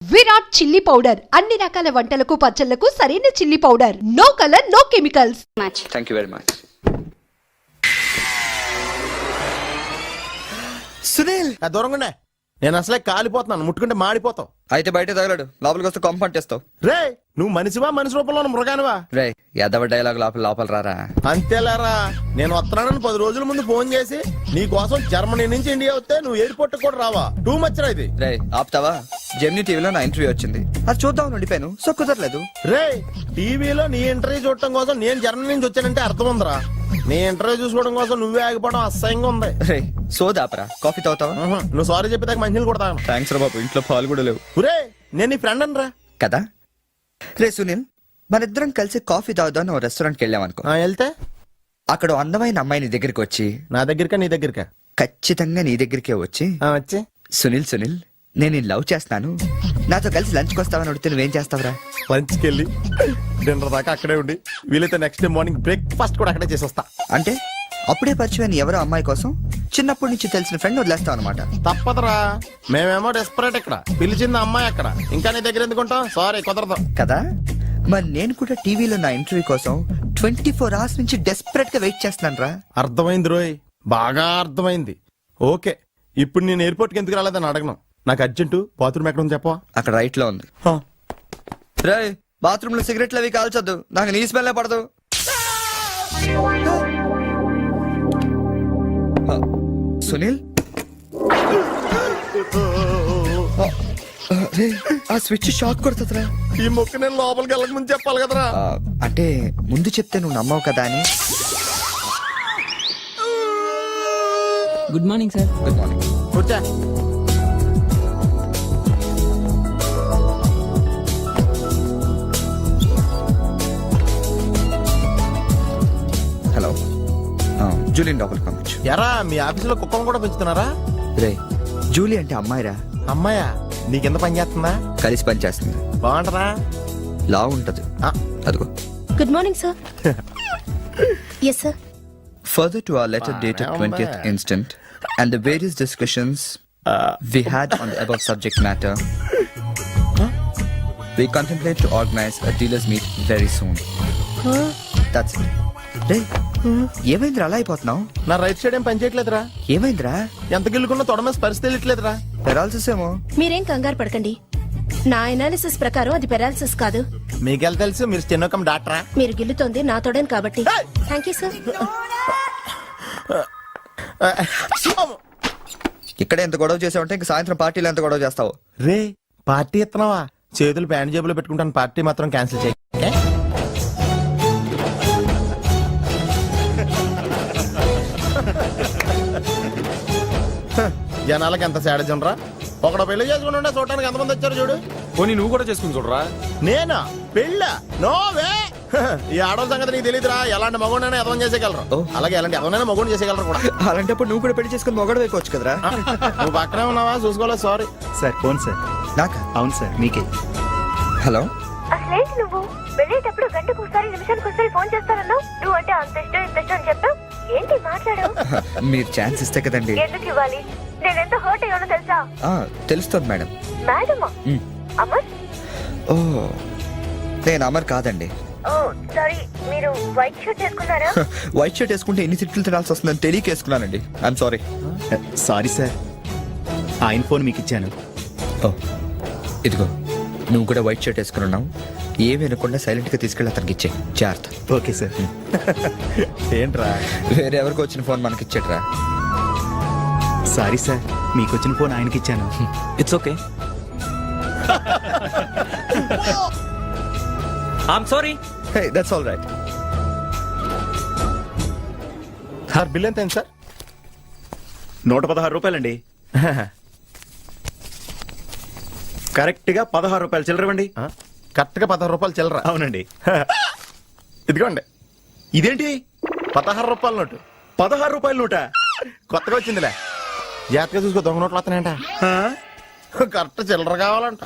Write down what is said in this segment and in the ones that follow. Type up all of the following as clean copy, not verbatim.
Virat chilli powder అన్ని రకాల వంటలకు పచ్చళ్లకు సరైన chilli powder. No colour, no chemicals. Thank you very much. Sunil, దూరంగా నేను అసలే కాలిపోతున్నాను, ముట్టుకుంటే మాడిపోతావు. అయితే బయట తగలడు, లోపలికి వస్తే కంపంటేస్తావు. రే, నువ్వు మనిషివా మనిషి రూపంలో ఉన్న మృగానివా? రే యాదవ డైలాగ్ లోపల లోపల రారా. అంతేలారా, నేను వస్తున్నానని 10 రోజుల ముందు ఫోన్ చేసి నీ కోసం జర్మనీ నుంచి ఇండియా వస్తే నువ్వు ఎయిర్పోర్ట్ కూడా రావా? టూ మచ్ రా ఇది. రే ఆపుతావా? జెమినీ టీవీలో నా ఇంటర్వ్యూ వచ్చింది, అది చూద్దాం ఉండిపోయాను. సో కుదరలేదు. రే, టీవీలో నీ ఇంటర్వ్యూ చూడటం కోసం నేను జర్మనీ నుంచి వచ్చానంటే అర్థం ఉందిరా. నీ ఇంటర్వ్యూ చూసుకోవడం కోసం నువ్వే ఆగిపోవడం అసహ్యంగా ఉంది. రే సోదాపరా, కాఫీ తాగుతావా? నువ్వు సారీ చెప్పేదాకా మంచిని కొడతాను. థ్యాంక్స్ రా బాబు, ఇంట్లో పాలు కూడా లేవు. రే, నేను నీ ఫ్రెండ్ అని రా కదా. రే సునీల్, మనిద్దరం కలిసి కాఫీ తాగుదాం ఓ రెస్టారెంట్కి వెళ్ళాం అనుకో. వెళ్తే అక్కడ అందమైన అమ్మాయి నీ దగ్గరికి వచ్చి, నా దగ్గరకా నీ దగ్గరకా? ఖచ్చితంగా నీ దగ్గరికే వచ్చి, వచ్చి సునీల్ నేను లవ్ చేస్తున్నాను, నాతో కలిసి లంచ్కి వస్తావని అడిగితే నువ్వేం చేస్తావురా? లంచ్కి వెళ్ళి డిన్నర్ దాకా అక్కడే ఉండి వీలైతే నెక్స్ట్ డే మార్నింగ్ బ్రేక్ఫాస్ట్ కూడా అక్కడే చేసి వస్తా. అంటే అప్పుడే పరిచయం ఎవరో అమ్మాయి కోసం చిన్నప్పటి నుంచి తెలిసిన ఫ్రెండ్ వదిలేస్తావు అనమాట. తప్పదురా, మేమేమో డెస్పరేట్ ఇక్కడ, పిలిచింది అమ్మాయి అక్కడ, ఇంకా నీ దగ్గర ఎందుకుంటాం? సారీ, కుదరదు కదా. మరి నేను కూడా టీవీలో నా ఇంటర్వ్యూ కోసం 24 hours నుంచి డెస్పరేట్ గా వెయిట్ చేస్తున్నాను రా. అర్థమైంది రోయ్, బాగా అర్థమైంది. ఓకే, ఇప్పుడు నేను ఎయిర్పోర్ట్కి ఎందుకు రాలేదని అడగను. నాకు అర్జెంటు బాత్రూమ్ ఎక్కడ ఉంది చెప్పవా? అక్కడ రైట్ లో ఉంది. రే బాత్రూమ్ లో సిగరెట్లు అవి కాల్చొద్దు, నాకు నీ స్మెల్ పడదు. సునీల్, ఆ స్విచ్ షాక్ కొడుతుందిరా. ఈ మొక్క నేను లోపలికి వెళ్ళక ముందు చెప్పాలి కదరా. అంటే ముందు చెప్తే నువ్వు నమ్మవు కదా అని. Good morning sir. Good morning. కూర్చో. హలో, జూలియన్ లోపలికి పంపించు. ఎరా, మీ ఆఫీసులో కుక్కలు కూడా పెంచుతున్నారా? రే జూలీ అంటే అమ్మాయిరా. అమ్మాయా? నీ కింద పని చేస్తుందా? కలిసి పని చేస్తుంది. బాగుంటరా? లా ఉంటది. అదిగో. Good morning, sir. Yes, sir. Further to our letter dated 20th instant and the various discussions we had on the above subject matter, we contemplate to organize a dealers meet very soon. That's it. Hey, ఏమైందిరా అలా అయిపోతున్నావు? నా right side ఏం పని చేయట్లేదురా. ఏమైందిరా? ఎంత గిల్లుకున్నా తొడమే స్పర్శ తెలియట్లేదురా. Paralysis ఏమో. మీరేం కంగారు పడకండి. నా అనాలిసిస్ ప్రకారం అది పెరాలిసిస్ కాదు. మీకెళ్ళ తెలుసు, మీరు చిన్నకం డాక్టరా. మీరు గిల్లుతోంది నా తోడని కాబట్టి. Thank you sir. ఇక్కడ ఎంత గొడవ చేసావంటే ఇంక సాయంత్రం పార్టీలో ఎంత గొడవ చేస్తావు? రే, పార్టీ ఇస్తున్నావా? చేతులు ప్యాంట్ జేబులో పెట్టుకుంటాను, పార్టీ మాత్రం క్యాన్సిల్ చేయి. జనాలకి ఎంత సాడజం రా. ఒకడు పెళ్లి చేసుకుంటుంటే చూడటానికి ఎంతమంది వచ్చారు చూడు. పోనీ నువ్వు కూడా చేసుకుని చూడరా. నేనా? పెళ్ళ? No way. ఈ ఆడవాళ్ళ సంగతి నీకు తెలియదురా. ఎలాంటి మగోడైనా ఎదవం చేసేయగలరు, అలాగే ఎలాంటి ఎదవనైనా మగోడు చేసేయగలరు కూడా. అలాంటప్పుడు నువ్వు కూడా పెళ్లి చేసుకుని మొగడు వైపోవచ్చు కదరా. నువ్వు పక్కనే ఉన్నావా? చూసుకోలేదు. Sorry sir. Phone sir. నాకా? అవును సార్, మీకే. హలో. అసలేంటి నువ్వు వెళ్ళేటప్పుడు గంటకు ఒకసారి నిమిషానికి ఒకసారి ఫోన్ చేస్తానన్నావు. నువ్వు అంటే అంత ఇష్టం ఇంత ఇష్టం అని చెప్తావు. ఏంటి మాట్లాడావు? మీరు ఛాన్స్ ఇస్తే కదండి. ఎందుకు ఇవ్వాలి? నేను ఎంత హర్ట్ అయ్యానో తెలుసా? తెలుస్తుంది మేడం. మేడమా? అమర్? ఓ, నేను అమర్ కాదండి. ఓ సారీ, మీరు వైట్ షర్ట్ వేసుకున్నారా? వైట్ షర్ట్ వేసుకుంటే ఎన్ని తిట్లు తినాల్సి వస్తుందని తెలియకేసుకున్నానండి. I'm sorry. సారీ సార్, ఆయన ఫోన్ మీకు ఇచ్చాను. ఓ ఇదిగో, నువ్వు కూడా వైట్ షర్ట్ వేసుకుని ఉన్నావు. ఏమి వినకుండా సైలెంట్ గా తీసుకెళ్ళి అతనికి ఇచ్చే జాగ్రత్త. Okay sir. ఏంట్రా? వేరే ఎవరికి వచ్చిన ఫోన్ మనకి ఇచ్చేట్రా. సారీ సార్, మీకు వచ్చిన ఫోన్ ఆయనకి ఇచ్చాను. It's okay. I'm sorry. Hey, that's all right. Sir, bill ఎంత అయింది సార్? 116 రూపాయలండి. కరెక్ట్ గా 16 రూపాయలు చిల్లరవండి. కరెక్ట్ గా 16 రూపాయలు చిల్లరా? అవునండి. ఇదిగోండి. ఇదేంటి? 16 రూపాయల నోటు. 16 రూపాయల నోట? కొత్తగా వచ్చిందిలే. జాగ్రత్తగా చూసుకో, దొంగ నోట్లు వస్తున్నాయంట. కరెక్ట్ చిల్లర కావాలంట.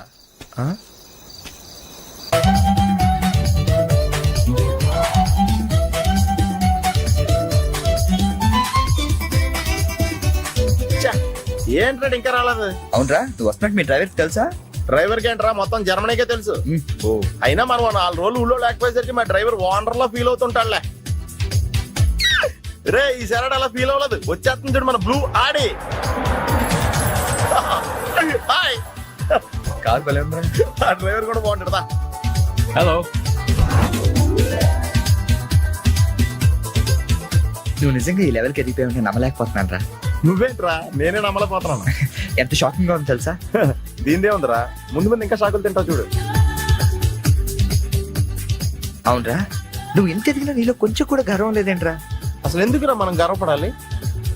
ఏంట్రా ఇంకా రాలేదు? అవునరా, నువ్వు వస్తున్నట్టు మీ డ్రైవర్ తెలుసా? డ్రైవర్ కి ఏంట్రా మొత్తం జర్మనీకే తెలుసు. అయినా మనం 4 రోజులు ఊళ్ళో లేకపోయేసరికి మా డ్రైవర్ ఓనర్ లా ఫీల్ అవుతుంటాడులే. రే ఈ సరడ్ అలా ఫీల్ అవ్వలేదు, వచ్చేస్తుంది చూడు మన బ్లూ ఆడి. హాయ్. కార్ భలే ఉందిరా. ఆ డ్రైవర్ కూడా బాగుంటాడు. హలో. నువ్వు నిజంగా ఈ లెవెల్కి ఎదిగిపోయి ఉంటే నమ్మలేకపోతున్నాను రా. నువ్వేంట్రా, నేనే నమ్మలేకపోతున్నాను. ఎంత షాకింగ్ గా ఉంది తెలుసా? దీనిదే ఉందిరా, ముందు ముందు ఇంకా షాకులు తింటావు చూడు. అవునరా, నువ్వు ఎంత ఎదిగినా నీలో కొంచెం కూడా గర్వం లేదేంట్రా? అసలు ఎందుకురా మనం గర్వపడాలి?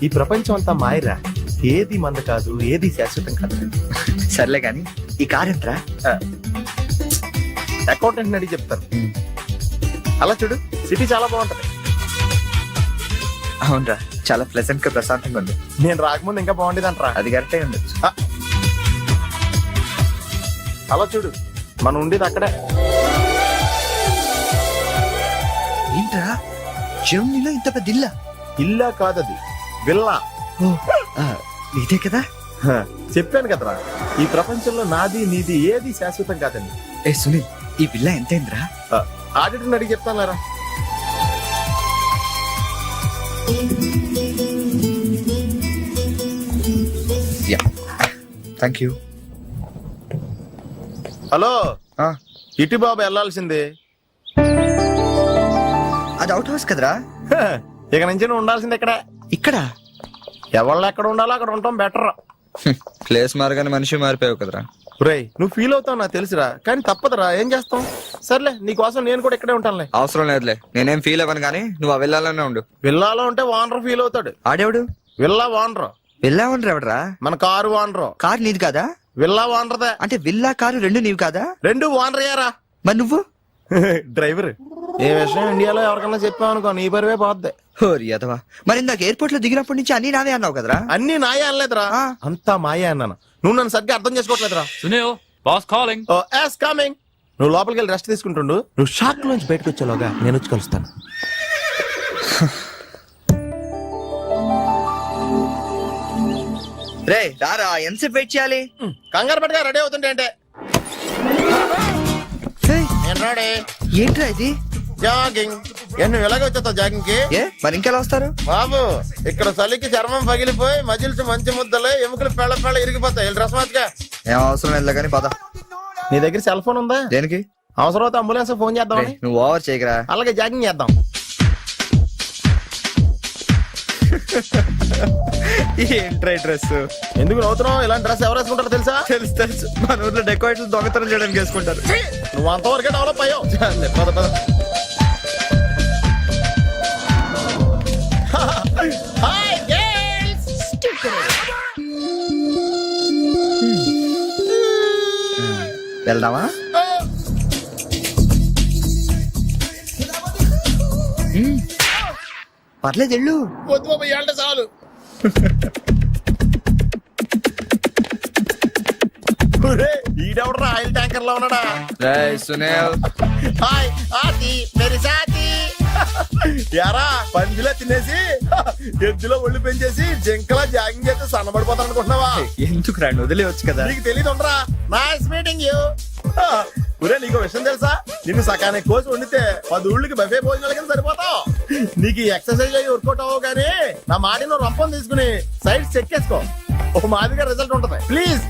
ఈ ప్రపంచం అంతా మాయరా, ఏది మంద కాదు, ఏది శాశ్వతం కాదు. సర్లే గాని ఈ కార్ ఎంతరా? అకౌంటెంట్ అడిగి చెప్తారు. అలా చూడు, సిటీ చాలా బాగుంటది. అవునరా, చాలా ప్లెజెంట్ గా ప్రశాంతంగా ఉంది. నేను రాకముందు ఇంకా బాగుండేది అంటరా. అది కరెక్టే ఉండొచ్చు. అలా చూడు, మనం ఉండేది అక్కడే. ఏంట్రా, జర్మనీలో ఇంత పెద్ద ఇల్లా? ఇల్లా కాదది, విల్లా. ఇదే కదా? చెప్పాను కదరా, ఈ ప్రపంచంలో నాది నీది ఏది శాశ్వతం కాదండి. ఏ సునీల్, ఈ బిల్లా ఎంతైందిరా? ఆడిటర్ అడిగి చెప్తాను లేరా. Yeah, thank you. హలో, ఇటు బాబు వెళ్ళాల్సింది. అది అవుట్ హౌస్ కదరా? ఇక నుంచి నువ్వు ఉండాల్సింది ఇక్కడ. ఇక్కడ ఎవళ్ళు ఎక్కడ ఉండాలో అక్కడ ఉండటం బెటర్. ప్లేస్ మారగానే మనిషి మారిపోయావు కదరా. రేయ్, నువ్వు ఫీల్ అవుతావు నాకు తెలుసురా, కానీ తప్పదురా, ఏం చేస్తాం. సర్లే, నీకోసం నేను కూడా ఇక్కడే ఉంటానులే. అవసరం లేదులే, నేనేం ఫీల్ అవ్వను కానీ నువ్వు ఆ వెళ్ళాలనే ఉండు. విల్లాలో ఉంటే ఓనర్ ఫీల్ అవుతాడు. ఆడేవుడు? Villa owner. విల్లా ఓనర్ ఎవడరా? మన కారు ఓనరు. కారు నీది కాదా? విల్లా ఓనర్దే. అంటే విల్లా కారు రెండు నీవి కాదా? రెండు ఓనర్ అయ్యారా. మరి నువ్వు? డ్రైవర్. ఏ విషయం ఇండియాలో ఎవరికన్నా చెప్పావు అనుకో, నీ పరివే పోద్ది. హోరి అదవా, మరి ఇందాక ఎయిర్పోర్ట్ లో దిగినప్పటి నుంచి అన్ని నావే అన్నావు కదరా? అన్ని నాయే అనలేదురా, అంతా మాయే అన్నాను. నువ్వు నన్ను సరిగ్గా అర్థం చేసుకోవట్లేదురా. Sunil, boss calling. Oh yes coming. నువ్వు లోపలికి వెళ్ళి రెస్ట్ తీసుకుంటుండు, నువ్వు షాక్ నుంచి బయటకు వచ్చేలోగా నేను వచ్చి కలుస్తాను. రే రారా, ఎంతసేపు వెయిట్ చేయాలి? కంగారు పట్టుగా రెడీ అవుతుంటే అంటే. నేను రెడీ. ఏంట్రా ఇది? జాగింగ్. నువ్వు ఎలాగ వచ్చేస్తావు జాగింగ్ కి? ఏ మరి ఇంకెలా వస్తారు బాబు? ఇక్కడ చలికి చర్మం పగిలిపోయి మజిల్స్ మంచి ముద్దలే, ఎముకలు పెళ్ళ పెళ్ళ ఇరిగిపోతాయి. డ్రెస్ మార్చుగా. ఏం అవసరం లేదు కానీ పద. నీ దగ్గర సెల్ ఫోన్ ఉందా? దేనికి? అవసరం అయితే అంబులెన్స్ ఫోన్ చేద్దాం. నువ్వు ఓవర్ చేయకరా. అలాగే జాగింగ్ చేద్దాం. ఏంట్రా డ్రెస్? ఎందుకు నవ్వుతున్నావు? ఇలాంటి డ్రెస్ ఎవరు వేసుకుంటారో తెలుసా? తెలుసు తెలుసు, మన ఊర్లో డెకోరేట్లు దొంగతనం చేయడానికి వేసుకుంటారు. నువ్వు అంతవరకే డెవలప్ అయ్యావు. పద పద. వెళ్దామా? పర్లేదు వెళ్ళు. వద్దు బాబు, ఇవాళ చాలు. ఈడెవడరా ఆయిల్ ట్యాంకర్ లో ఉన్నాడా? సునీల్, హాయ్ ఆతి మేరీ సాతి. యారా, పందిలా తినేసి ఎద్దులో ఒళ్ళు పెంచేసి జింకలా జాగింగ్ చేస్తే సన్నబడిపోతాను అనుకుంటున్నావా? ఎందుకు రాండి, వదిలేవచ్చు కదా. నీకు తెలియదు ఉండరా. Nice meeting you. ఒరే, నీకు విషయం తెలుసా? నిన్ను సకానికి కోసి వండితే 10 ఊళ్ళకి బఫే భోజనాల కింద సరిపోతావు. నీకు ఈ ఎక్సర్సైజ్ అయ్యి వర్కౌట్ అవ్వవు కానీ నా మాడి నువ్వు రంపం తీసుకుని సైడ్ చెక్ చేసుకో, ఒక మాదిరిగా రిజల్ట్ ఉంటది. ప్లీజ్.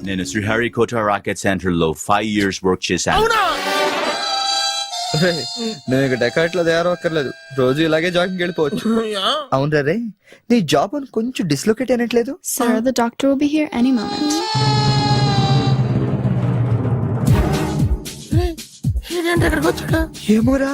నేను శ్రీహరికోట రాకెట్ సెంటర్ లో 5 years వర్క్ చేశాను. నువ్వు ఇక డెకాట్ లో తయారక్కర్లేదు, రోజు ఇలాగే జాగింగ్ వెళ్ళిపోవచ్చు. అవును రే, నీ జాబ్ అని కొంచెం dislocate అయినట్లేదు? Sir, the doctor will be here any moment. ఏమోరా.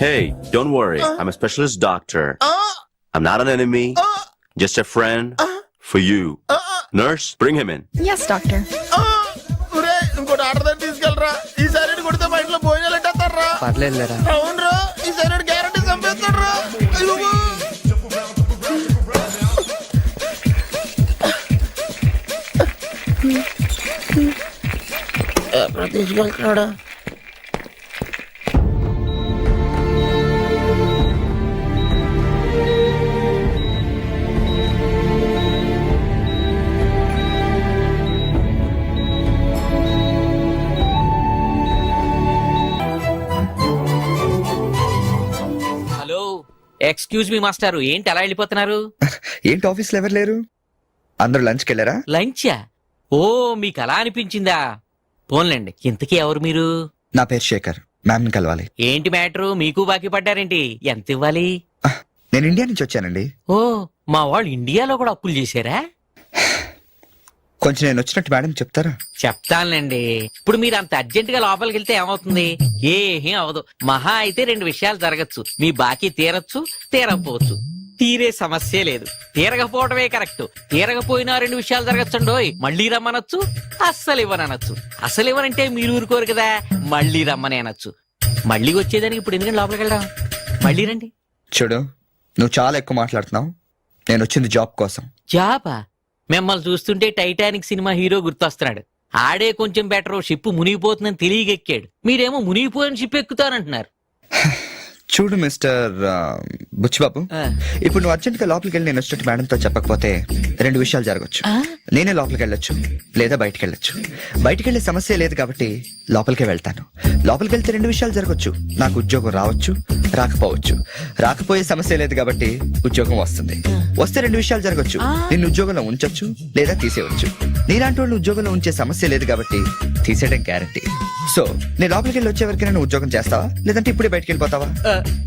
Hey, don't worry. I'm a specialist doctor. I'm not an enemy. Just a friend for you. Nurse, bring him in. Yes, doctor. ఇంకోటి order తీసుకెళ్ళరా. ఈసారి కొడితే మా ఇంట్లో భోజనాలు ఎట్టేస్తారా? పర్లేదులేరా. అవునరా, ఈసారి guarantee చంపేస్తారా. ఎక్కడ తీసుకెళ్తున్నాడా? హలో ఎక్స్క్యూజ్ మీ మాస్టారు ఏంటి అలా వెళ్ళిపోతున్నారు? ఏంటి ఆఫీస్లో ఎవరు లేరు? అందరూ లంచ్కి వెళ్ళారా? లంచా? ఓ మీకు అలా అనిపించిందా? పోన్లేండి, ఇంతకీ ఎవరు మీరు? నా పేరు శేఖర్, మ్యామ్ని కలవాలి. ఏంటి మ్యాటరు? మీకు బాకీ పడ్డారేంటి? ఎంత ఇవ్వాలి? నేను ఇండియా నుంచి వచ్చానండి. ఓ మా వాళ్ళు ఇండియాలో కూడా అప్పులు చేశారా? కొంచెం నేను వచ్చినట్టు మేడం చెప్తారా? చెప్తానులేండి. ఇప్పుడు మీరు అంత అర్జెంట్ గా లోపలికి వెళ్తే ఏమవుతుంది? ఏం అవదు. మహా అయితే 2 విషయాలు జరగచ్చు. మీ బాకీ తీరచ్చు, తీరకపోవచ్చు. తీరే సమస్య లేదు. తీరకపోవడమే కరెక్ట్. తీరకపోయినా 2 విషయాలు జరగచ్చండోయ్. మళ్ళీ రమ్మనొచ్చు, అస్సలు ఇవ్వనొచ్చు. అసలు ఇవ్వనంటే మీరు ఊరుకోరు కదా, మళ్ళీ రమ్మని అనొచ్చు. మళ్ళీ వచ్చేదానికి ఇప్పుడు ఎందుకంటే లోపలికి వెళ్దాం. మళ్ళీ రండి. చూడు, నువ్వు చాలా ఎక్కువ మాట్లాడుతున్నావు. నేను వచ్చింది జాబ్ కోసం. జాబా? మిమ్మల్ని చూస్తుంటే టైటానిక్ సినిమా హీరో గుర్తొస్తున్నాడు. ఆడే కొంచెం బెటర్, షిప్ మునిగిపోతుందని తెలియగెక్కాడు. మీరేమో మునిగిపోయిన షిప్ ఎక్కుతానంటున్నారు. చూడు మిస్టర్ బుచ్చిబాబు, ఇప్పుడు నువ్వు అర్జెంట్ గా లోపలికి వెళ్ళి నేను వచ్చినట్టు మేడంతో చెప్పకపోతే 2 విషయాలు జరగచ్చు. నేనే లోపలికి వెళ్ళొచ్చు, లేదా బయటికి వెళ్ళొచ్చు. బయటికి వెళ్ళే సమస్య లేదు కాబట్టి లోపలికే వెళ్తాను. లోపలికి వెళ్తే 2 విషయాలు జరగచ్చు. నాకు ఉద్యోగం రావచ్చు, రాకపోవచ్చు. రాకపోయే సమస్య లేదు కాబట్టి ఉద్యోగం వస్తుంది. వస్తే 2 విషయాలు జరగచ్చు. నిన్ను ఉద్యోగంలో ఉంచొచ్చు, లేదా తీసేయవచ్చు. నీలాంటి వాళ్ళు ఉద్యోగంలో ఉంచే సమస్య లేదు కాబట్టి తీసేయడం గ్యారంటీ. సో నేను లోపలికి వెళ్ళి వచ్చే వరకు నేను ఉద్యోగం చేస్తావా, లేదంటే ఇప్పుడే బయటికి వెళ్ళిపోతావా?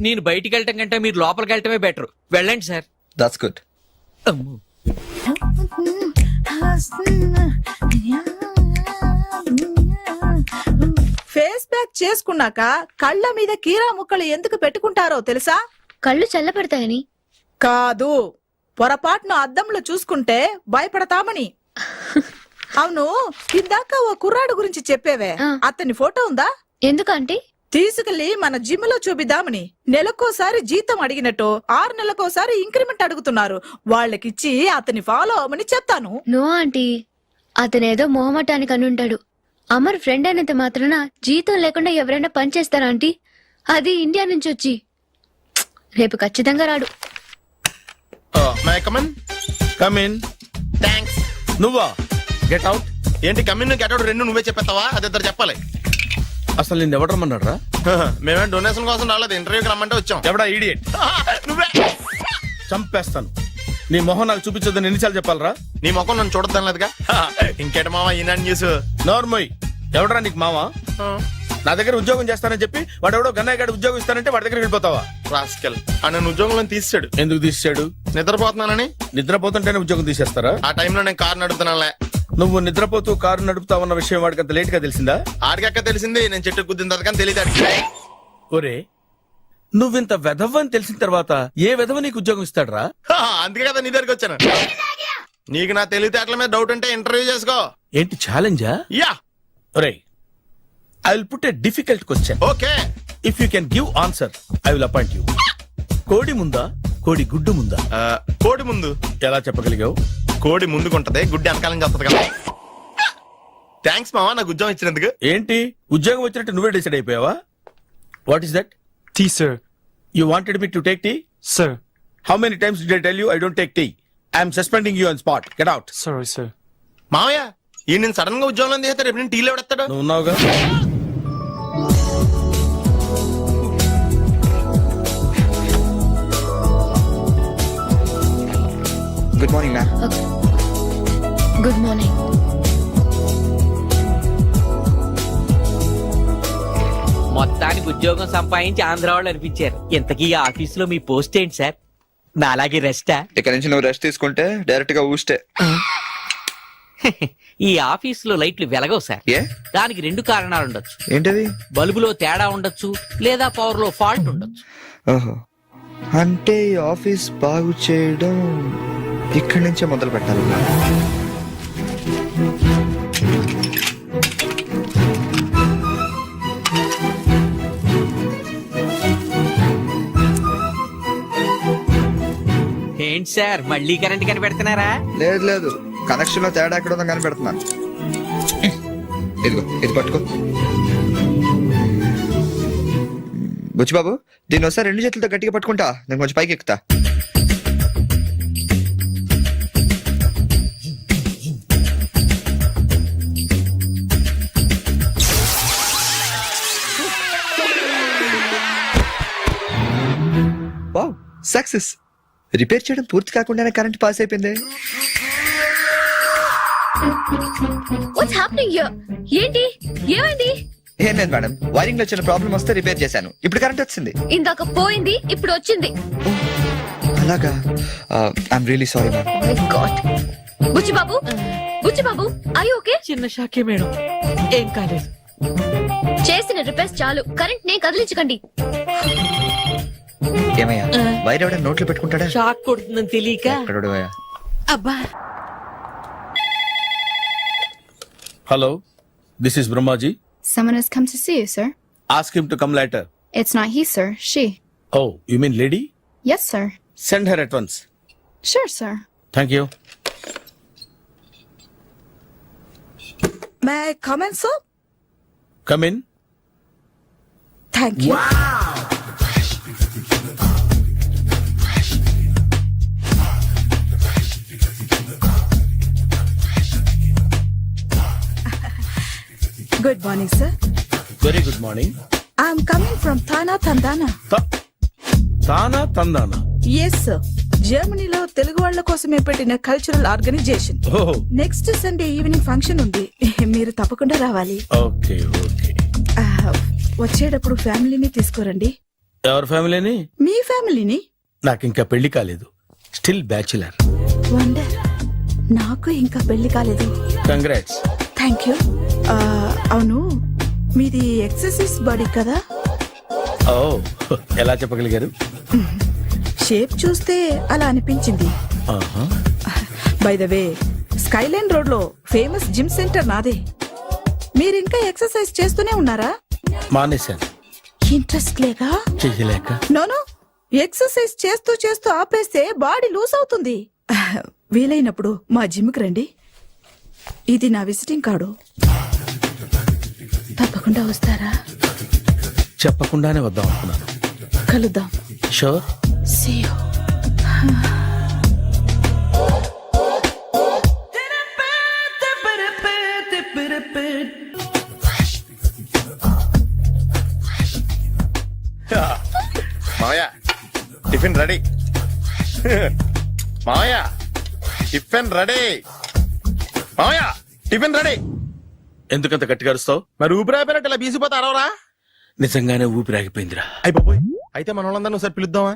నేను బయటికి వెళ్ళటం కంటే మీరు లోపలికి వెళ్ళటమే బెటర్. వెళ్ళండి sir. That's good. Face pack చేసుకున్నాక కళ్ళ మీద కీరా ముక్కలు ఎందుకు పెట్టుకుంటారో తెలుసా? కళ్ళు చల్లబడతాయని. కాదు, పొరపాటును అద్దంలో చూసుకుంటే భయపడతామని. అవును, ఇందాక ఓ కుర్రాడు గురించి చెప్పేవే, అతని ఫోటో ఉందా? ఎందుకంటే తీసుకెళ్లి మన జిమ్ లో చూపిద్దామని. నెలకోసారి జీతం అడిగినట్టు 6 నెలకోసారి ఇంక్రిమెంట్ అడుగుతున్నారు. వాళ్ళకిచ్చి అతని ఫాలో అవ్వమని చెప్తాను. నో ఆంటీ, అతనేదో మొహమాటానికి అనుంటాడు. అమర్ ఫ్రెండ్ అయినంత మాత్రాన జీతం లేకుండా ఎవరైనా పనిచేస్తారా ఆంటీ? అది ఇండియా నుంచి వచ్చి. రేపు ఖచ్చితంగా రాడు. నువ్వా? Get out. ఏంటి కమిన్ గెట్ అవుట్ 2 నువ్వే చెప్పేస్తావా? అది ఇద్దరు చెప్పాలి. అసలు నేను ఎవరు రమ్మన్నాడు రా? మేమే డొనేషన్ కోసం రాలేదు, ఇంటర్వ్యూకి రమ్మంటే వచ్చాం. ఎవడా ఈడియట్? నువ్వే. చంపేస్తాను. నీ మొహం నాకు చూపించొద్దని ఎన్నిసార్లు చెప్పాలరా? నీ ముఖం నన్ను చూడద్దనలేదుగా. ఇంకేట మామ ఈనాడు న్యూస్. నోర్మోయ్, ఎవడరా నీకు మావా? నా దగ్గర ఉద్యోగం చేస్తానని చెప్పి వాడెవడో గన్నయ్య గారి ఉద్యోగం ఇస్తానంటే వాడి దగ్గర వెళ్ళిపోతావా? రాస్కెల్. నన్ను ఉద్యోగంలో తీసాడు. ఎందుకు తీసాడు? నిద్రపోతున్నానని. నిద్రపోతుంటేనే ఉద్యోగం తీసేస్తారా? ఆ టైంలో నేను కారు నడుపుతున్నానులే. నువ్వు నిద్రపోతూ కారు నడుపుతావన్న విషయం వాడికి అంత లేట్ గా తెలిసిందా? ఆడికక్క తెలిసింది, నేను చెట్టు గుద్దిన తర్వాత కానీ తెలియదు. ఒరే, నువ్వింత వెధవని తెలిసిన తర్వాత ఏ వెధవ నీకు ఉద్యోగం ఇస్తాడరా? అందుకే కదా నీ దగ్గరికి వచ్చాను. నీకు నా తెలివితేటల మీద డౌట్ ఉంటే ఇంటర్వ్యూ చేసుకో. ఏంటి ఛాలెంజా? యా. ఒరే, I will put a difficult question. Okay. If you can give answer I will appoint you. కోడి ముందా, కోడి గుడ్డు ముందా? కోడి ముందు. ఎలా చెప్పగలిగావు? కోడి ముందుకుంటది, గుడ్డి వెనకాలం చేస్తుంది కదా. థ్యాంక్స్ మావా, నాకు ఉద్యోగం ఇచ్చినందుకు. ఏంటి ఉద్యోగం వచ్చినట్టు నువ్వే డిసైడ్ అయిపోయావా? What is that? Tea, sir. You wanted me to take tea? Sir. How many times did I tell you I don't take tea? I am suspending you on spot. Get out. Sorry, sir. మావయ్య, ఈ నేను sudden గా ఉద్యోగంలో తీస్తే రేపు నేను టీలో ఎవడెత్తాడు? నువ్వు ఉన్నావుగా. Good morning ma'am. Good morning. మొత్తానికి ఉద్యోగం సంపాదించి ఆంధ్ర వాళ్ళు అనిపించారు. ఇంతకీ ఈ ఆఫీసులో మీ పోస్ట్ ఏంటి సార్? నా అలాగే రెస్టా? ఇక్కడ నుంచి నువ్వు రెస్ట్ తీసుకుంటే డైరెక్ట్ గా ఊస్తే. ఈ ఆఫీసులో లైట్లు వెలగవు సార్. ఏ? దానికి 2 కారణాలు ఉండొచ్చు. ఏంటది? బల్బులో తేడా ఉండొచ్చు, లేదా పవర్ లో ఫాల్ట్ ఉండొచ్చు. ఓహో, అంటే ఈ ఆఫీస్ బాగు చేయడం ఇక్కడి నుంచే మొదలు పెట్టాలి. ఏంటి సార్ మళ్ళీ కరెంట్ కనిపెడుతున్నారా? లేదు లేదు, కనెక్షన్ లో తేడా ఎక్కడ ఉందో కనిపెడుతున్నాను. ఇదిగో ఇది పట్టుకో. బుచ్చిబాబు, దీన్ని ఒకసారి 2 చేతులతో గట్టిగా పట్టుకుంటా, నేను కొంచెం పైకి ఎక్కుతా. Wow, success. రిపేర్ చేయడం పూర్తి కాకుండానే కరెంట్ పాస్ అయిపోయింది. What's happening here? ఏంటి ఏమైంది? ఏం లేదు మేడం, వైరింగ్ లో చిన్న ప్రాబ్లం వస్తే రిపేర్ చేశాను, ఇప్పుడు కరెంట్ వచ్చింది. ఇందాక పోయింది, ఇప్పుడు వచ్చింది. అలాగా, I'm really sorry ma'am. My god. Buchibabu, Buchibabu, I okay? చిన్న షాకే మేడం, ఏం కాలేదు. చేసిన రిపేర్స్ చాలు, కరెంట్ నే కదిలించకండి. ఏమయ్యా, వైర్ ఎవడ నోట్లో పెట్టుకుంటాడా? షాక్ కొడుతుందని తెలియక. ఎక్కడోడు అయ్యా? అబ్బా, hello, this is Brahmaji. Someone has come to see you, sir. Ask him to come later. It's not he, sir. She. Oh, you mean lady? Yes, sir. Send her at once. Sure, sir. Thank you. May comment sir? Come in. Thank you. Good morning sir. Very good morning. I'm coming from TANA తందానా. తానా తందానా. Yes sir, జర్మనీలో తెలుగు వాళ్ళ కోసమే పెట్టిన cultural organisation. Oh, next Sunday evening function ఉంది, మీరు తప్పకుండా రావాలి. okay, okay. వచ్చేటప్పుడు ఫ్యామిలీని తీసుకోరండి. ఎవరి ఫ్యామిలీని? మీ ఫ్యామిలీని. నాకు ఇంకా పెళ్లి కాలేదు, స్టిల్ బ్యాచులర్. వండర్, నాకు ఇంకా పెళ్లి కాలేదు. కంగ్రాట్స్. Thank you. అవును, మీది ఎక్సర్సైజ్ బాడీ కదా? ఓ, ఎలా చెప్పగలిగారు? షేప్ చూస్తే అలా అనిపించింది. By the way, Skyline road లో ఫేమస్ జిమ్ సెంటర్ నాదే. మీరింకా ఎక్సర్సైజ్ చేస్తూనే ఉన్నారా? మానేశాను, ఇంట్రెస్ట్ లేగా? చెయ్యలేక. నోను, ఎక్సర్సైజ్ చేస్తూ చేస్తూ ఆపేస్తే బాడీ లూజ్ అవుతుంది. వీలైనప్పుడు మా జిమ్కి రండి. ఇది నా విజిటింగ్ కార్డు. తప్పకుండా వస్తారా? చెప్పకుండానే వద్దాం అనుకున్నాను. కలుద్దాం. షూర్. See you. మావయ్య, టిఫిన్ రెడీ. మావయ్య, టిఫిన్ రెడీ. మావయ్య, టిఫిన్ రెడీ. ఎందుకంత గట్టిగా అరుస్తావు? మరి ఊపిరి అయిపోయినట్టు ఇలా బీసిపోతే అరవరా? నిజంగానే ఊపిరాగిపోయిందిరా. అయిపోయి అయితే మన వాళ్ళందరినీ ఒకసారి పిలుద్దామా?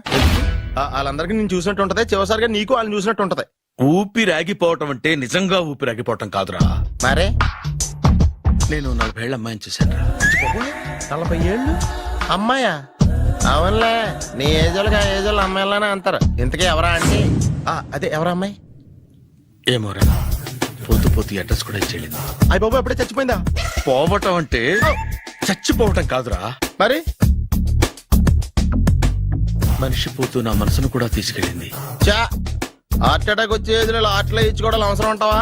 వాళ్ళందరికీ నేను చూసినట్టు ఉంటది, చివరిసారిగా నీకు వాళ్ళని చూసినట్టు ఉంటది. ఊపిరాగిపోవటం అంటే నిజంగా ఊపిరాగిపోవటం కాదురా. మరే నేను 40 ఏళ్ల అమ్మాయిని చూశాను. 40 ఏళ్ళు అమ్మాయా? అవునులే, నీ ఏజోళ్ళకి ఆ ఏజోళ్ళు అమ్మాయిలానే అంటారు. ఇంతకీ ఎవరా అండి? అదే ఎవరా అమ్మాయి? ఏమోరా, పోతూ పోతూ అడ్రస్ కూడా ఇచ్చేళ్ళింది. అయ్య బాబు, ఎప్పుడే చచ్చిపోయిందా? పోవటం అంటే చచ్చిపోవటం కాదురా, మరి మనిషి పోతూ నా మనసును కూడా తీసుకెళ్ళింది. చా, హార్ట్ అటాక్ వచ్చే ఏజ్లో హార్ట్లో ఇచ్చుకోవడం అవసరం ఉంటావా?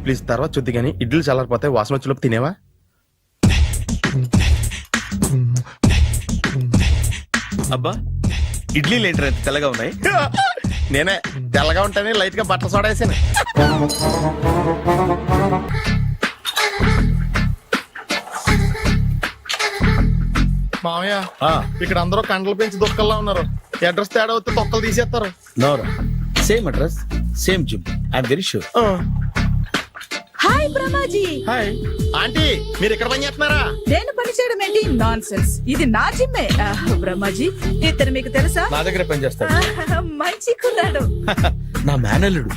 ప్లీజ్ తర్వాత చూద్ది కానీ ఇడ్లీలు చల్లారిపోతే వాసన వచ్చేలోపు తినేవా? అబ్బా, ఇడ్లీలు ఏంటి అంత తెల్లగా ఉన్నాయి? నేనే తెల్లగా ఉంటానే లైట్ గా బట్టలు సోడా వేసాను. మామయ్య, ఇక్కడ అందరూ కండలు పెంచి దుక్కల్లా ఉన్నారు. అడ్రస్ తేడా వస్తే తొక్కలు తీసేస్తారు. నోరా, same address, same gym. I'm very sure. Hi Brahmaji. Hi aunty, మీరు ఇక్కడ పని చేస్తున్నారా? నేను పని చేయడం ఏంటి? నాన్ సెన్స్, ఇది నా జిమ్మే. బ్రహ్మాజీ, ఇతను మీకు తెలుసా? నా దగ్గర పని చేస్తాడు. మంచి కుర్రాడు. నా మేనల్లుడు.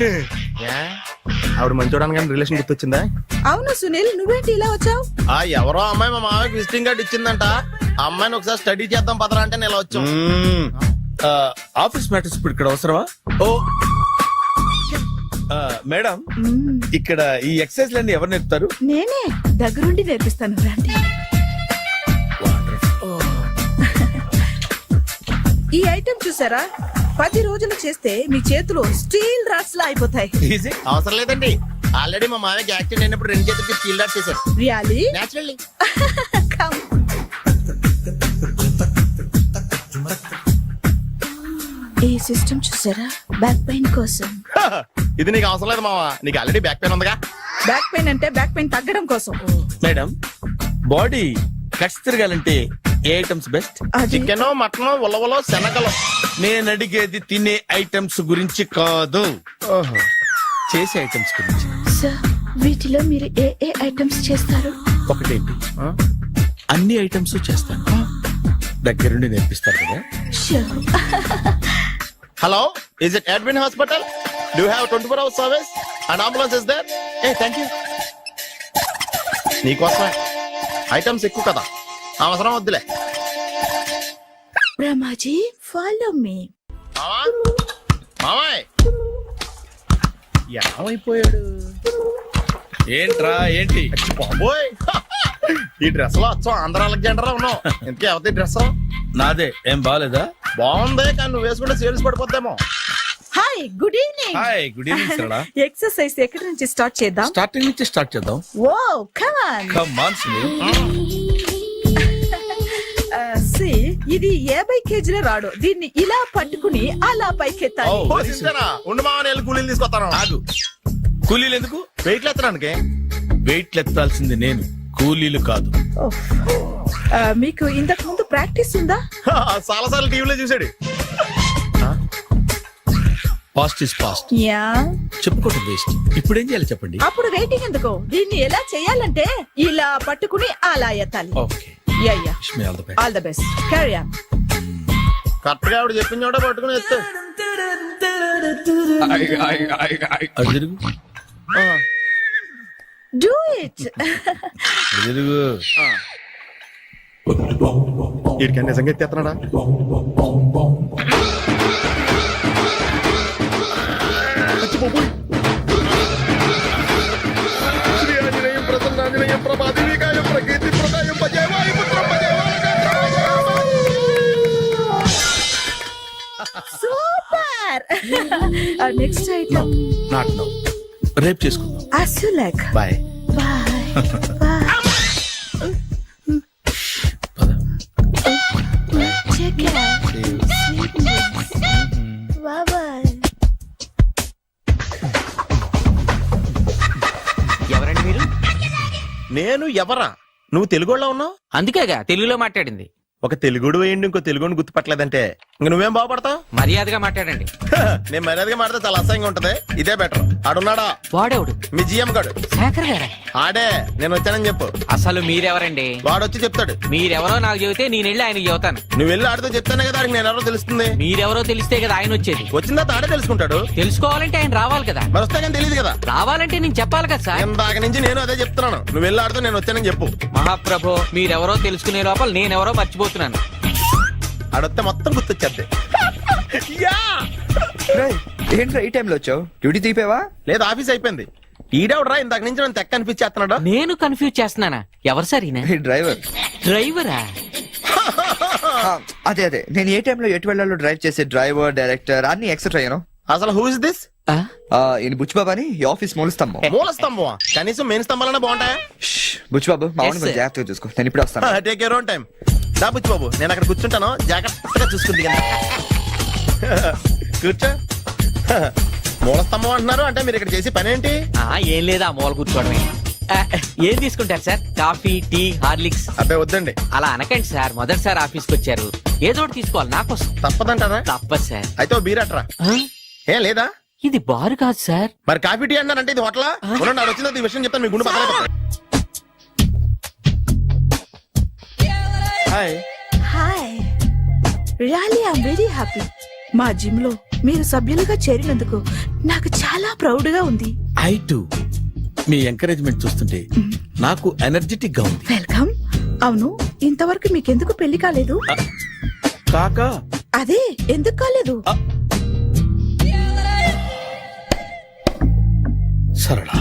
ఆవిడ మంచోడానికి కానీ రిలేషన్ గుర్తొచ్చిందా? అవును సునీల్, నువ్వేంటి ఇలా వచ్చావు? ఎవరో అమ్మాయి మా మామయ్యకి విజిటింగ్ కార్డు ఇచ్చిందంట. ఆ అమ్మాయిని ఒకసారి స్టడీ చేద్దాం పదరా అంటే నేను ఇలా వచ్చాం. ఆఫీస్ మ్యాటర్స్ ఇప్పుడు ఇక్కడ అవసరమా? ఓ మేడం, ఇక్కడ ఈ ఎక్సర్సైజ్ లన్నీ ఎవరు నేర్పుతారు? నేనే దగ్గరుండి నేర్పిస్తాను, రండి. ఈ ఐటెం చూసారా? 10 రోజులు చేస్తే మీ చేతులు స్టీల్ రాట్స్ లా అయిపోతాయి. ఈజీ. అవసరం లేదండి, ఆల్రెడీ మా మామయ్యకి యాక్సిడెంట్ అయినప్పుడు 2 చేతులకి స్టీల్ డాట్ చేశారు. Really naturally. కమ్. ఈ సిస్టమ్ చూసారా, బ్యాక్ పెయిన్ కోసం. ఇది నీకు అవసరం లేదు మావా, నీకు ఆల్రెడీ బ్యాక్ పెయిన్ ఉందిగా. బ్యాక్ పెయిన్ అంటే బ్యాక్ పెయిన్ తగ్గడం కోసం. మేడం, బాడీ కట్స్ తిరగాలంటే ఏ ఐటమ్స్ బెస్ట్? అది చికెన్, మటన్, ఉలవలో, శనగలు. నేను అడిగేది తినే ఐటమ్స్ గురించి కాదు, చేసే ఐటమ్స్ గురించి. సార్, వీటిలో మీరు ఏ ఏ ఐటమ్స్ చేస్తారు? ఒకటేంటి, అన్ని ఐటమ్స్ చేస్తాను. దగ్గరుండి నేర్పిస్తారు కదా. Sure. Hello, is it admin hospital? Do have 24 hours service and ambulance is there? A thank you. నీకోసమే ఐటమ్స్ ఎక్కువ కదా, అవసరం వద్దులే. Brahmaji, follow me. మావా, మావాయ్, ఏమైపోయాడు? ఏంట్రా ఏంటి? బాబోయ్, ఈ డ్రెస్ లో వచ్చాం ఆంధ్ర అలెగ్జాండర్ ఉన్నావు. ఇంతకీ ఎవరి డ్రెస్? నాదే. ఏం బాగాలేదా? బాగుంది, కానీ నువ్వు వేసుకుంటే సేల్స్ పడిపోద్దేమో. Hi, good evening. Hi, good evening Sarala. Exercise ఎక్కడి నుంచి స్టార్ట్ చేద్దాం? స్టార్టింగ్ నుంచి స్టార్ట్ చేద్దాం. Oh come on. Come on Sunil. See, ఇది 50 కేజీల రాడు. దీన్ని ఇలా పట్టుకుని అలా పైకెత్తాలి. ఓ సిస్టరా, ఉండు మావా, నేను కూలీలు తీసుకొస్తాను. ఆగు. కూలీలు ఎందుకు? వెయిట్లు ఎత్తడానికి. వెయిట్ ఎత్తాల్సింది నేను, కూలీలు కాదు. ఓహ్. మీకు ఇంతకు ముందు ప్రాక్టీస్ ఉందా? చాలా సార్లు టీవీలో చూసాడు. Past is past, yeah. చెప్పుకోవటం వేస్ట్. ఇప్పుడు ఏం చేయాలి చెప్పండి. అప్పుడు వెయిటింగ్ ఎందుకు? దీన్ని ఎలా చేయాలంటే ఇలా పట్టుకుని అలా ఎత్తాలి. Okay, yeah yeah. Wish me all the best. All the best. Carry on. Correct గా ఆవిడ చెప్పిన చోట పట్టుకుని ఎత్తు. అటు తిరుగు, డూ ఇట్. అటు తిరుగు. వీడికి నిజంగా ఎత్తేస్తున్నాడా? శ్రీ ఆంజనేయం ప్రసన్నాంజనేయం ప్రభాదేవికాయం ప్రకీర్తి ప్రదాయం భజే వాయుపుత్రం భజే super. Next item. Not now, రేపు చేసుకుందాం. as you like. Bye. Bye. Bye. Take care. Sweet dreams. Bye bye. ఎవరండి మీరు? నేను ఎవరా? నువ్వు తెలుగులో ఉన్నావు. అందుకేగా తెలుగులో మాట్లాడింది. ఒక తెలుగుడు వేయండి, ఇంకో తెలుగుని గుర్తుపట్టలేదంటే ఇంక నువ్వేం బాగుపడతావు? మర్యాదగా మాట్లాడండి. నేను మర్యాదగా మాడితే చాలా అసహ్యంగా ఉంటది. ఇదే బెటర్. ఆడున్నాడా? వాడేవుడు? మీ జిఎం గాడు. శేఖర్ గారా? ఆడే, నేను వచ్చానని చెప్పు. అసలు మీరెవరండి? వాడొచ్చి చెప్తాడు. మీరెవరో నాకు చెబితే నేను వెళ్ళి ఆయనకి చెబుతాను. నువ్వు వెళ్ళి ఆడితో చెప్తానే కదా ఆడికి నేను ఎవరో తెలుస్తుంది. మీరెవరో తెలిస్తే కదా ఆయన వచ్చేది. వచ్చిందా ఆడే తెలుసుకుంటాడు. తెలుసుకోవాలంటే ఆయన రావాలి కదా. మరి వస్తే కానీ తెలియదు కదా. రావాలంటే నేను చెప్పాలి కదా సార్. ఇందాక నుంచి నేను అదే చెప్తున్నాను. నువ్వు వెళ్ళి ఆడితో నేను వచ్చానని చెప్పు. మహాప్రభు, మీరెవరో తెలుసుకునే లోపల నేనెవరో మర్చిపోతున్నాను. ఆడొస్తే మొత్తం గుర్తొచ్చేద్ది. రేయ్, ఏంట్రా ఈ టైంలో వచ్చావు? డ్యూటీ తీపేవా? లేదు, ఆఫీస్ అయిపోయింది. ఈడెవడరా ఇందాక నుంచి నన్ను తెక్క అనిపించేస్తున్నాడు. నేను కన్ఫ్యూజ్ చేస్తున్నానా? ఎవరు సార్ ఈయన? ఈ డ్రైవర్. డ్రైవరా? అదే అదే, నేను ఏ టైంలో ఎటు వెళ్ళాలో డ్రైవ్ చేసే డ్రైవర్, డైరెక్టర్ అన్ని ఎక్సెట్రా అయ్యాను. అసలు హూ ఇస్ దిస్? ఆ? ఈయన బుచ్చిబాబు అని ఈ ఆఫీస్ మూలస్తంభం. మూల స్తంభం. కనీసం మెయిన్ స్తంభాలన్నా బాగుంటాయా? బుచ్చిబాబు, మా Yes, sir. జాగ్రత్తగా చూసుకో. నేను ఇప్పుడు వస్తాను. Take your own time. దాబుచ్చి బాబు, నేను అక్కడ కూర్చుంటాను, జాగ్రత్తగా చూసుకుంది. కూర్చో. మూల స్తంభం అంటున్నారు అంటే మీరు ఇక్కడ చేసే పని ఏంటి? ఏం లేదా, మూల కూర్చోవడమే. ఏం తీసుకుంటారు సార్? Coffee, tea, Horlicks? అబ్బాయి వద్దండి. అలా అనకండి సార్, మొదటిసారి ఆఫీస్కి వచ్చారు, ఏదో ఒకటి తీసుకోవాలి నాకోసం. తప్పదంటారా? తప్పదు సార్. అయితే ఓ బీరట్రా. ఆ? ఏం లేదా? ఇది బారు కాదు సార్. మరి కాఫీ టీ అన్నారంటే ఇది హోటలా? ఉండండి, ఆడ వచ్చిందో ఈ విషయం చెప్తాను, మీ గుండె పక్కన. Hi. Hi. Really I'm very happy. మా జిమ్ లో మీరు సభ్యులుగా చేరినందుకు నాకు చాలా ప్రౌడ్ గా ఉంది. I to. మీ ఎంకరేజ్మెంట్ చూస్తుంటే నాకు ఎనర్జెటిక్ గా ఉంది. వెల్కమ్. అవును, ఇంతవరకు మీకెందుకు పెళ్లి కాలేదు? కాకా, అదే ఎందుకు కాలేదు? సరళ,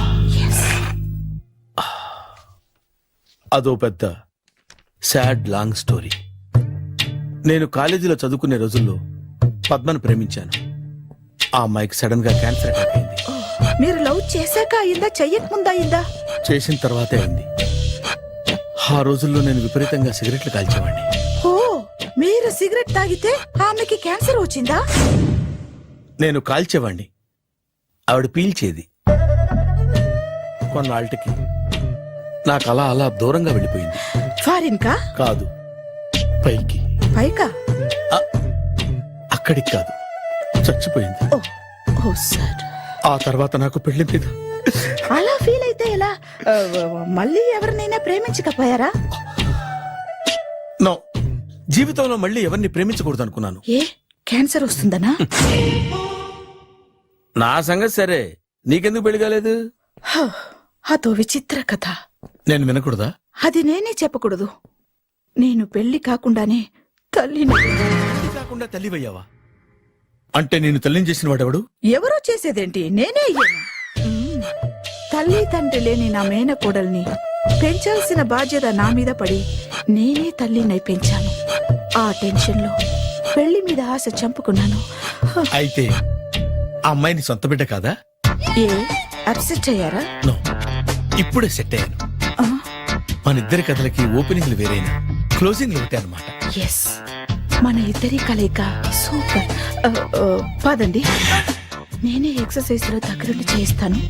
అదో పెద్ద సాడ్ లాంగ్ స్టోరీ. నేను కాలేజీలో చదువుకునే రోజుల్లో పద్మను ప్రేమించాను. ఆ అమ్మాయికి సడన్ గా క్యాన్సర్ అటాక్ అయింది. మీరు లవ్ చేశాక అయిందా చెయ్యక ముందా అయిందా? చేసిన తర్వాతే అయింది. ఆ రోజుల్లో నేను విపరీతంగా సిగరెట్లు కాల్చేవాడిని. ఓ, మీరు సిగరెట్ తాగితే ఆమెకి క్యాన్సర్ వచ్చిందా? నేను కాల్చేవాణ్ణి, ఆవిడ పీల్చేది. కొన్నాళ్ళకి నాకు అలా అలా దూరంగా వెళ్ళిపోయింది. ఫారిన్ కా? కాదు, పైకి. పైకా? అక్కడికి కాదు, చచ్చిపోయింది. ఓ సార్. ఆ తర్వాత నాకు పెళ్లి మీద అలా ఫీల్ అయితే ఎలా? మళ్ళీ ఎవరినైనా ప్రేమించకపోయారా? నో, జీవితంలో మళ్ళీ ఎవరిని ప్రేమించకూడదు అనుకున్నాను. ఏ, క్యాన్సర్ వస్తుందనా? నా సంగతి సరే, నీకెందుకు పెళ్లి కాలేదు? హ, అదో విచిత్ర కథ. నేను వినకూడదా? అది నేనే చెప్పకూడదు. నేను పెళ్లి కాకుండానే తల్లిని. పెళ్లి కాకుండా తల్లివయ్యావా? అంటే నేను తల్లిని చేసిన వాడెవడు? ఎవరో చేసేదేంటి, నేనే అయ్యాను. తల్లి తండ్రి లేని నా మేనకోడల్ని పెంచాల్సిన బాధ్యత నా మీద పడి నేనే తల్లినై పెంచాను. ఆ టెన్షన్ లో పెళ్లి మీద ఆశ చంపుకున్నాను. హ, అయితే ఆ అమ్మాయిని సొంత బిడ్డ కాదా? ఏ అప్సెట్ అయ్యారా? నో, ఇప్పుడే సెట్ అయ్యాను. ఆ, మన ఇద్దరి కథలకి ఓపెనింగ్లు వేరైనా క్లోజింగ్లు ఒకటే అనమాట. ఎస్, మన ఇద్దరి కలయిక సూపర్. పదండి, నేనే ఎక్సర్సైజ్ లో దగ్గరుండి చేయిస్తాను.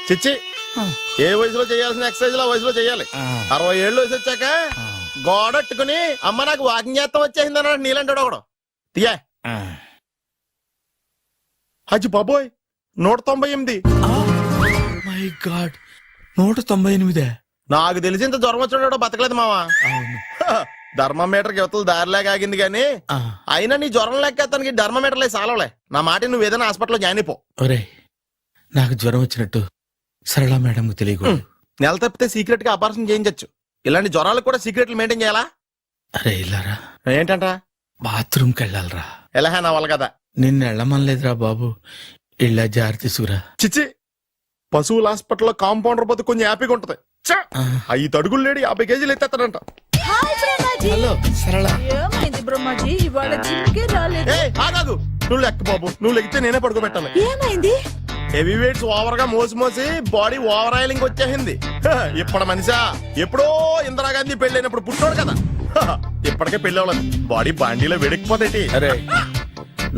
చిచ్చి, ఏ వయసులో చేయాల్సిన ఎక్సర్సైజ్ ఆ వయసులో చేయాలి. 60 ఏళ్ళు వయసు వచ్చాక గోడట్టుకుని అమ్మ నాకు వాకింగ్ చేస్తాం వచ్చేసింది అన్నాడు నీలంటాడు ఒకడు. తీయా హజ్ బాబోయ్, 198. My God, 198. నాకు తెలిసి ఇంత జ్వరం వచ్చాడు బతకలేదు మావా. థర్మామీటర్ యువతలు దారిలాగా ఆగింది గానీ అయినా నీ జ్వరం లెక్క అతనికి థర్మామీటర్లే సాలవలే. నా మాట నువ్వు ఏదైనా హాస్పిటల్లో జాయిన్ అయిపో. ఒరే, నాకు జ్వరం వచ్చినట్టు సరళ మేడం తెలియకూడదు. నెల తప్పితే సీక్రెట్ గా ఆపరేషన్ చేయించచ్చు. ఇలాంటి జ్వరాలకు కూడా సీక్రెట్లు మెయింటైన్ చేయాలా? అరే ఇల్లారా, ఏంటంట? బాత్రూమ్ కి వెళ్ళాలరా. ఎలా నా వాళ్ళ కదా. నిన్ను వెళ్ళమనలేదురా బాబు, ఇళ్ళ జారి తీసుకురా. చిచ్చి, పశువుల హాస్పిటల్లో కాంపౌండర్ పోతే కొంచెం హ్యాపీగా ఉంటది. 5 అడుగులు లేడి 50 కేజీలు ఎత్తేస్తాడంట. హలో సరళ. ఏమైంది బ్రహ్మాజీ, ఇవాళ జిమ్కే రాలేదు? ఆగాదు, నువ్వు లెక్క బాబు, నువ్వు లెక్కితే నేనే పడుకోబెట్టాలి. ఏమైంది? హెవీ వెయిట్స్ ఓవర్ గా మోసి బాడీ ఓవర్ ఆయిలింగ్ వచ్చేసింది. ఇప్పుడు మనిషా ఎప్పుడో ఇందిరాగాంధీ పెళ్ళైనప్పుడు పుట్టాడు కదా, ఇప్పటికే పెళ్లి అవ్వలేదు. బాడీ బాండీలో వెడికిపోతేటి. అరే,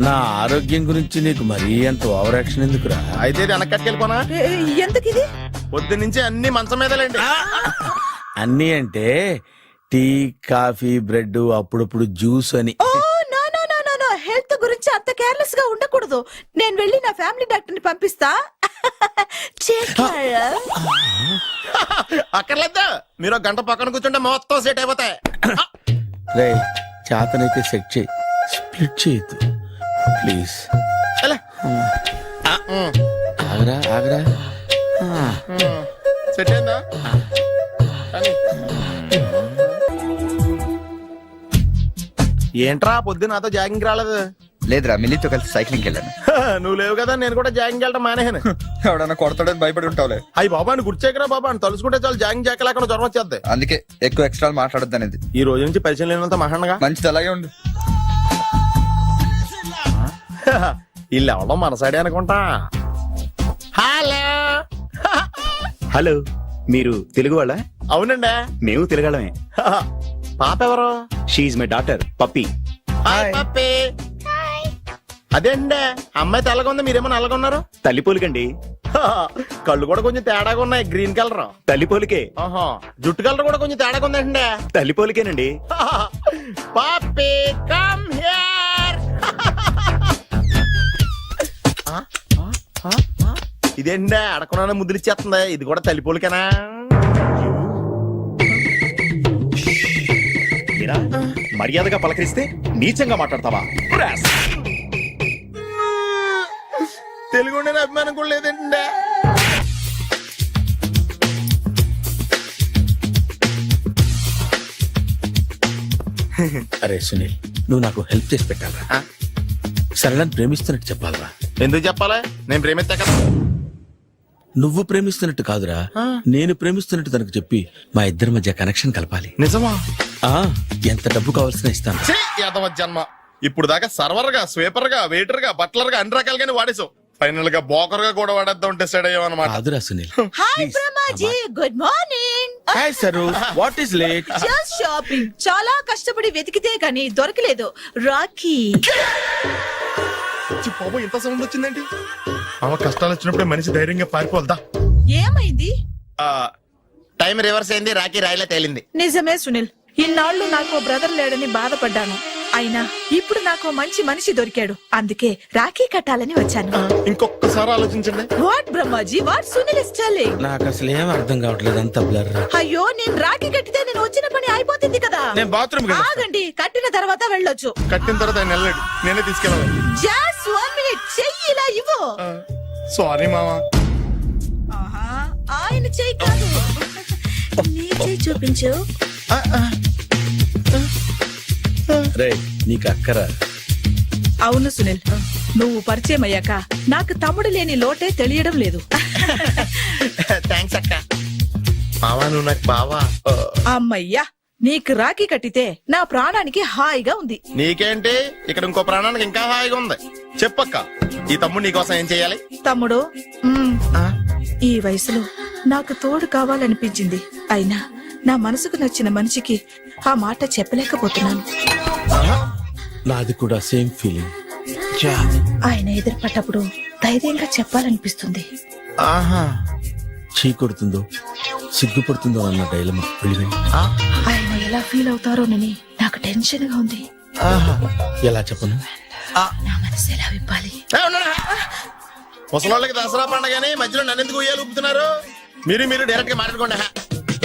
నా ఆరోగ్యం గురించి నీకు మరీ అంత ఓవర్ యాక్షన్ ఎందుకురా? అయితే ఇది వెనక్కట్టుకెళ్ళిపోనా? ఎందుకు ఇది? పొద్దు నుంచి అన్ని మంచం మీదలేండి. అన్నీ అంటే టీ, కాఫీ, బ్రెడ్, అప్పుడప్పుడు జ్యూస్ అని. Oh no no no no no, health గురించి అంత కేర్లెస్ గా ఉండకూడదు. నేను వెళ్ళి నా ఫ్యామిలీ డాక్టర్ ని పంపిస్తా. అక్కర్లేదు, మీరు 1 గంట పక్కన కూర్చుంటే మొత్తం సెట్ అయిపోతాయి. రే, చేతనైతే సెట్ చేయి, స్ప్లిట్ చేయొద్దు ప్లీజ్. ఆగరా ఆగరా. సెట్ అయిందా? ఏంట్రా పొద్దున నాతో జాగింగ్ రాలేదు? లేదురా, మిల్లీతో కలిసి సైక్లింగ్ వెళ్ళాను. నువ్వు లేవు కదా, నేను కూడా జాగింగ్ వెళ్ళడం మానేహాను. ఎవడన్నా కొడతాడని భయపడి ఉంటావులే. అయ్యి బాబా, అని గుర్చేకరా బాబా, అని తలుసుకుంటే చాలు జాగింగ్ చేయలేకుండా జ్వరం వచ్చేద్ది. అందుకే ఎక్కువ ఎక్స్ట్రా మాట్లాడద్దు అనేది. ఈ రోజు నుంచి పరిచయం లేనంత మహాండగా మంచిది, అలాగే ఉండు. వీళ్ళు ఎవడం మనసాడే అనుకుంటా. హలో హలో, మీరు తెలుగు వాళ్ళ? అవునండి. మేము తిరగలమే. పాప ఎవరు? She's my daughter Pappi. Hi Pappi. అదేండి అమ్మాయి తెల్లగా ఉంది, మీరేమో నల్లగా ఉన్నారు. తల్లి పోలికండి. కళ్ళు కూడా కొంచెం తేడాగా ఉన్నాయి, గ్రీన్ కలర్. తల్లి పోలికే. ఆహా, జుట్టు కలర్ కూడా కొంచెం తేడాగా ఉందండి. తల్లి పోలికేనండి. పప్పి కమ్ హియర్. ఇదేంటి అడగకుండా ముద్దులు ఇచ్చేస్తుంది, ఇది కూడా తల్లిపోలికేనా? మీరా మర్యాదగా పలకరిస్తే నీచంగా మాట్లాడతావా? తెలుగు ఉండే అభిమానం కూడా లేదండి. అరే సునీల్, నువ్వు నాకు హెల్ప్ చేసి పెట్టాలరా. సరళని ప్రేమిస్తున్నట్టు చెప్పాలరా. ఎందుకు చెప్పాలి? నేను ప్రేమిస్తా కదా. నువ్వు ప్రేమిస్తున్నట్టు కాదురా, నేను ప్రేమిస్తున్నట్టు తనకు చెప్పి మా ఇద్దరి మధ్య కనెక్షన్ కలపాలి. నిజమా? ఎంత డబ్బు కావాల్సిన ఇస్తాను. యాదవ జన్మ. ఇప్పుడు దాకా సర్వర్ గా, స్వీపర్ గా, వెయిటర్ గా, బట్లర్ గా అన్ని రకాలుగానే వాడేసావు. ఫైనల్ గా బోకర్ గా కూడా వాడేద్దాం డిసైడ్ అయ్యావు అనమాట. కాదురా Sunil. Hi Brahmaji, good morning. Hi sir, what is late? Just shopping. చాలా కష్టపడి వెతికితే కానీ దొరకలేదు. రాఖీ. బాబు ఇంత సౌండ్ వచ్చిందేంటి? అవ కష్టాలు వచ్చినప్పుడే మనిషి ధైర్యంగా పారిపోల్దా. ఏమైంది? టైం రివర్స్ అయింది, రాఖీ రాయిలా తేలింది. నిజమే సునీల్, ఇన్నాళ్ళు నాకు బ్రదర్ లేడని బాధపడ్డాను. అయినా ఇప్పుడు నాకు మంచి మనిషి దొరికాడు, అందుకే రాఖీ కట్టాలని వచ్చాను. ఇంకొకసారి ఆలోచించండి. What Brahmaji, what Sunil is telling? నాకు అసలు ఏం అర్థం కావట్లేదు, అంత బ్లర్. అయ్యో, నేను రాఖీ కట్టితే నేను వచ్చిన పని అయిపోతుంది కదా. నేను బాత్రూమ్ ఆగండి, కట్టిన తర్వాత వెళ్ళొచ్చు. కట్టిన తర్వాత ఆయన వెళ్ళాడు, నేనే తీసుకెళ్ళాను. జస్ట్ 1 minute, చెయ్యి ఇలా ఇవ్వు. సారీ మామా. ఆహా, ఆయన చెయ్యి కాదు, నీ చెయ్యి చూపించు. రే, నీకు అక్కరా? అవును సునీల్, నువ్వు పరిచయం అయ్యాక నాకు తమ్ముడు లేని లోటే తెలియడం లేదు. థ్యాంక్స్ అక్క. మావా నువ్వు నాకు బావా. అమ్మయ్యా, నీకు రాఖీ కట్టితే నా ప్రాణానికి హాయిగా ఉంది. నీకేంటి, ఇక్కడ ఇంకో ప్రాణానికి ఇంకా హాయిగా ఉంది. చెప్పక్క, ఈ తమ్ముడు నీకోసం ఏం చెయ్యాలి? తమ్ముడు, ఈ వయసులో నాకు తోడు కావాలనిపించింది. అయినా నా మనసుకు నచ్చిన మనిషికి ఆ మాట చెప్పలేకపోతున్నాను. నాది కూడా సేమ్ ఫీలింగ్. ఆయన ఎదురుపడ్డప్పుడు ధైర్యంగా చెప్పాలనిపిస్తుంది. చీ కొడుతుందో సిగ్గుపడుతుందో అన్న డైలమా. ఆయన ఎలా ఫీల్ అవుతారోనని నాకు టెన్షన్ గా ఉంది. ఎలా చెప్పను? నా మనసు ఎలా విప్పాలి? ముసలోళ్ళకి దసరా పండగని మధ్యలో నన్ను ఎందుకు ఉయ్యాలు ఊపుతున్నారు? మీరు డైరెక్ట్ గా మాట్లాడుకోండి.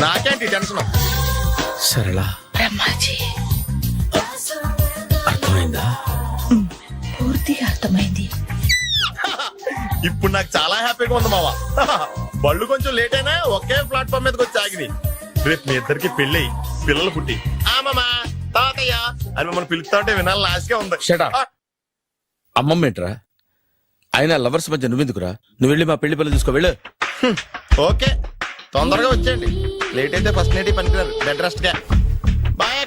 నాకేంటి టెన్షన్? సరళ, బ్రహ్మాజీ, అర్థమైందా? పూర్తిగా అర్థమైంది. ఇప్పుడు నాకు చాలా హ్యాపీగా ఉంది మావా. బళ్ళు కొంచెం లేట్ అయినా ఒకే ప్లాట్ఫామ్ మీదకి వచ్చి ఆగింది. రేపు మీ ఇద్దరికి పెళ్ళి పిల్లలు పుట్టి ఆమమ్మా తాతయ్య అని మమ్మల్ని పిలుస్తా ఉంటే వినాలని ఆశగా ఉంది. Shut up. అమ్మమ్మేంట్రా? అయినా లవర్స్ మధ్య నువ్వెందుకురా? నువ్వు వెళ్ళి మా పెళ్లి పిల్లలు చూసుకో, వెళ్ళు. ఓకే, తొందరగా వచ్చేయండి. లేట్ అయితే ఫస్ట్ నైట్ పనికిరారు. బెడ్ రెస్ట్ గా. బాయ్